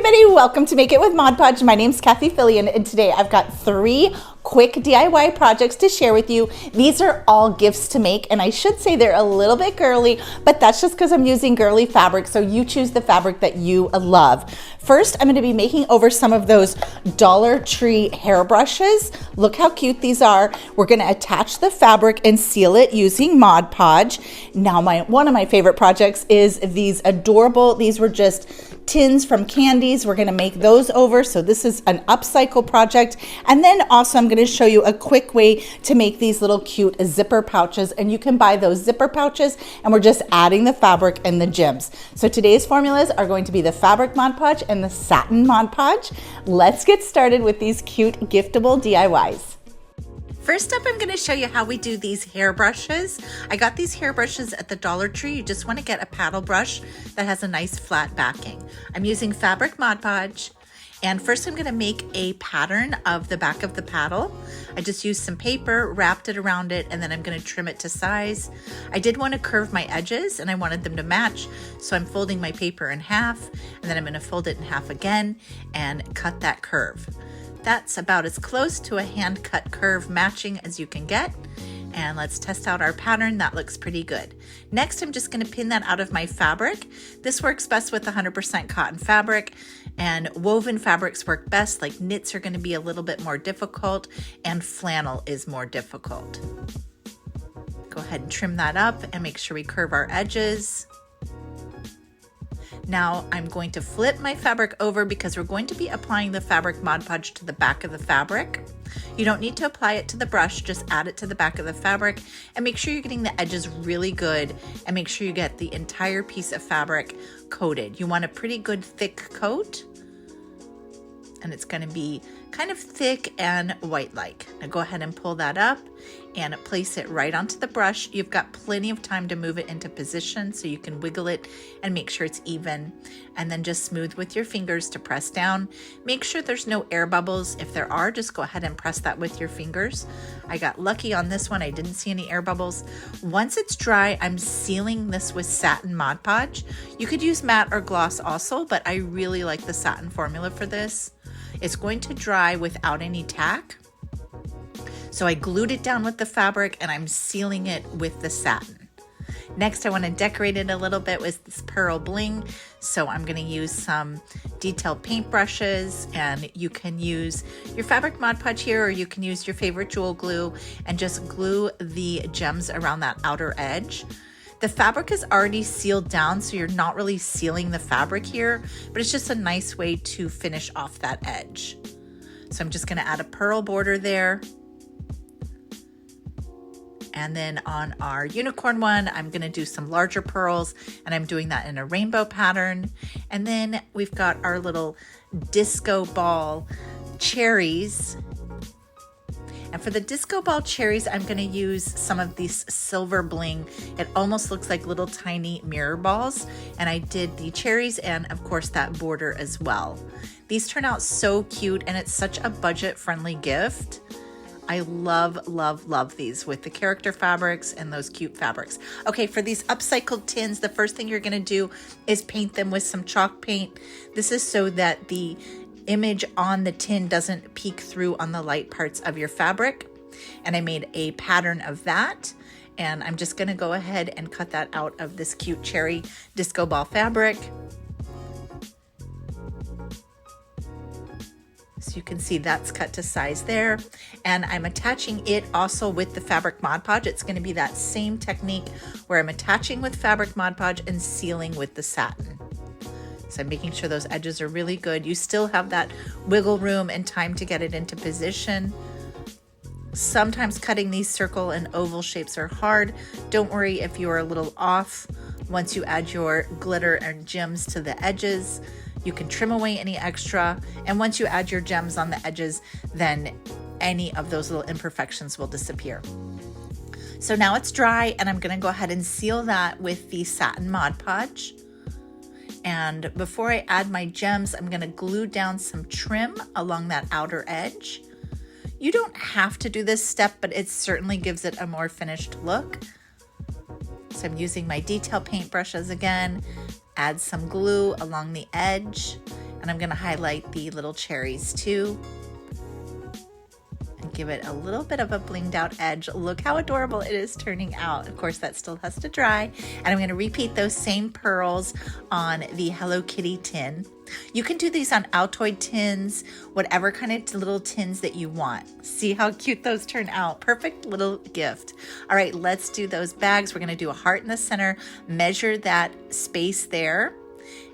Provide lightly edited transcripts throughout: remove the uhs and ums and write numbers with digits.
everybody, welcome to Make It with Mod Podge. My name's Cathie and today I've got 3 quick DIY projects to share with you. These are all gifts to make, and I should say they're a little bit girly, but that's just because I'm using girly fabric, so you choose the fabric that you love. First, I'm going to be making over some of those Dollar Tree hairbrushes. Look how cute these are. We're going to attach the fabric and seal it using Mod Podge. Now, one of my favorite projects is these adorable, these were just tins from candies. We're going to make those over, so this is an upcycle project. And then also I'm going to show you a quick way to make these little cute zipper pouches, and you can buy those zipper pouches, and we're just adding the fabric and the gems. So today's formulas are going to be the fabric Mod Podge and the satin Mod Podge. Let's get started with these cute giftable DIYs. First up, I'm going to show you how we do these hairbrushes. I got these hairbrushes at the Dollar Tree. You just want to get a paddle brush that has a nice flat backing. I'm using fabric Mod Podge, and first I'm going to make a pattern of the back of the paddle. I just used some paper, wrapped it around it, and then I'm going to trim it to size. I did want to curve my edges, and I wanted them to match, so I'm folding my paper in half, and then I'm going to fold it in half again and cut that curve. That's about as close to a hand cut curve matching as you can get. And let's test out our pattern. That looks pretty good. Next, I'm just going to pin that out of my fabric. This works best with 100% cotton fabric, and woven fabrics work best. Like knits are going to be a little bit more difficult, and flannel is more difficult. Go ahead and trim that up and make sure we curve our edges. Now I'm going to flip my fabric over because we're going to be applying the fabric Mod Podge to the back of the fabric. You don't need to apply it to the brush, just add it to the back of the fabric, and make sure you're getting the edges really good, and make sure you get the entire piece of fabric coated. You want a pretty good thick coat, and it's going to be kind of thick and white-like. Now go ahead and pull that up and place it right onto the brush. You've got plenty of time to move it into position so you can wiggle it and make sure it's even, and then just smooth with your fingers to press down. Make sure there's no air bubbles. If there are, just go ahead and press that with your fingers. I got lucky on this one. I didn't see any air bubbles. Once it's dry, I'm sealing this with satin Mod Podge. You could use matte or gloss also, but I really like the satin formula for this. It's going to dry without any tack. So I glued it down with the fabric, and I'm sealing it with the satin. Next, I want to decorate it a little bit with this pearl bling. So I'm going to use some detailed paint brushes, and you can use your fabric Mod Podge here, or you can use your favorite jewel glue and just glue the gems around that outer edge. The fabric is already sealed down, so you're not really sealing the fabric here, but it's just a nice way to finish off that edge. So I'm just going to add a pearl border there. And then on our unicorn one, I'm going to do some larger pearls, and I'm doing that in a rainbow pattern. And then we've got our little disco ball cherries. And for the disco ball cherries, I'm going to use some of these silver bling. It almost looks like little tiny mirror balls. And I did the cherries and, of course, that border as well. These turn out so cute, and it's such a budget-friendly gift. I love, love, love these with the character fabrics and those cute fabrics. Okay, for these upcycled tins, the first thing you're going to do is paint them with some chalk paint. This is so that the image on the tin doesn't peek through on the light parts of your fabric. And I made a pattern of that, and I'm just going to go ahead and cut that out of this cute cherry disco ball fabric. So you can see that's cut to size there, and I'm attaching it also with the fabric Mod Podge. It's going to be that same technique where I'm attaching with fabric Mod Podge and sealing with the satin. So I'm making sure those edges are really good. You still have that wiggle room and time to get it into position. Sometimes cutting these circle and oval shapes are hard. Don't worry if you are a little off. Once you add your glitter and gems to the edges, you can trim away any extra. And once you add your gems on the edges, then any of those little imperfections will disappear. So now it's dry, and I'm going to go ahead and seal that with the satin Mod Podge. And before I add my gems, I'm going to glue down some trim along that outer edge. You don't have to do this step, but it certainly gives it a more finished look. So I'm using my detail paint brushes again, add some glue along the edge, And I'm gonna highlight the little cherries too. And give it a little bit of a blinged out edge. Look how adorable it is turning out. Of course, that still has to dry. And I'm gonna repeat those same pearls on the Hello Kitty tin. You can do these on Altoid tins, whatever kind of little tins that you want. See how cute those turn out. Perfect little gift. All right, let's do those bags. We're gonna do a heart in the center, measure that space there,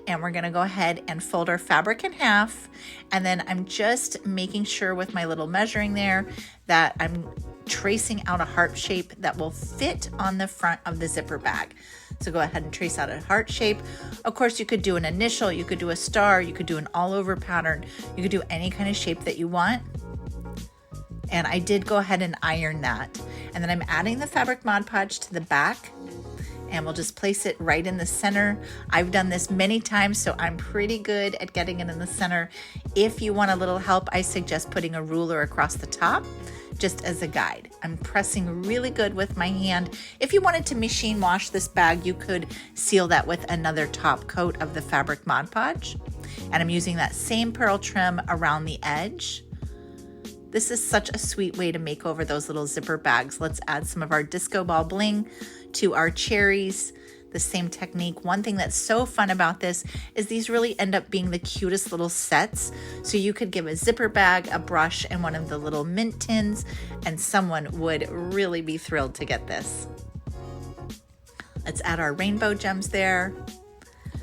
and we're gonna go ahead and fold our fabric in half. And then I'm just making sure with my little measuring there that I'm tracing out a heart shape that will fit on the front of the zipper bag. So go ahead and trace out a heart shape. Of course, you could do an initial, you could do a star, you could do an all over pattern, you could do any kind of shape that you want. And I did go ahead and iron that. And then I'm adding the fabric Mod Podge to the back, and we'll just place it right in the center. I've done this many times, so I'm pretty good at getting it in the center. If you want a little help, I suggest putting a ruler across the top, just as a guide. I'm pressing really good with my hand. If you wanted to machine wash this bag, you could seal that with another top coat of the fabric Mod Podge. And I'm using that same pearl trim around the edge. This is such a sweet way to make over those little zipper bags. Let's add some of our disco ball bling to our cherries. The same technique. One thing that's so fun about this is these really end up being the cutest little sets. So you could give a zipper bag, a brush, and one of the little mint tins, and someone would really be thrilled to get this. Let's add our rainbow gems there.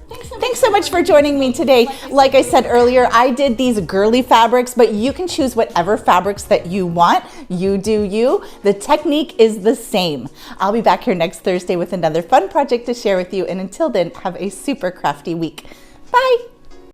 Thanks so much for joining me today. Like I said earlier, I did these girly fabrics, but you can choose whatever fabrics that you want. You do you. The technique is the same. I'll be back here next Thursday with another fun project to share with you. And until then, have a super crafty week. Bye.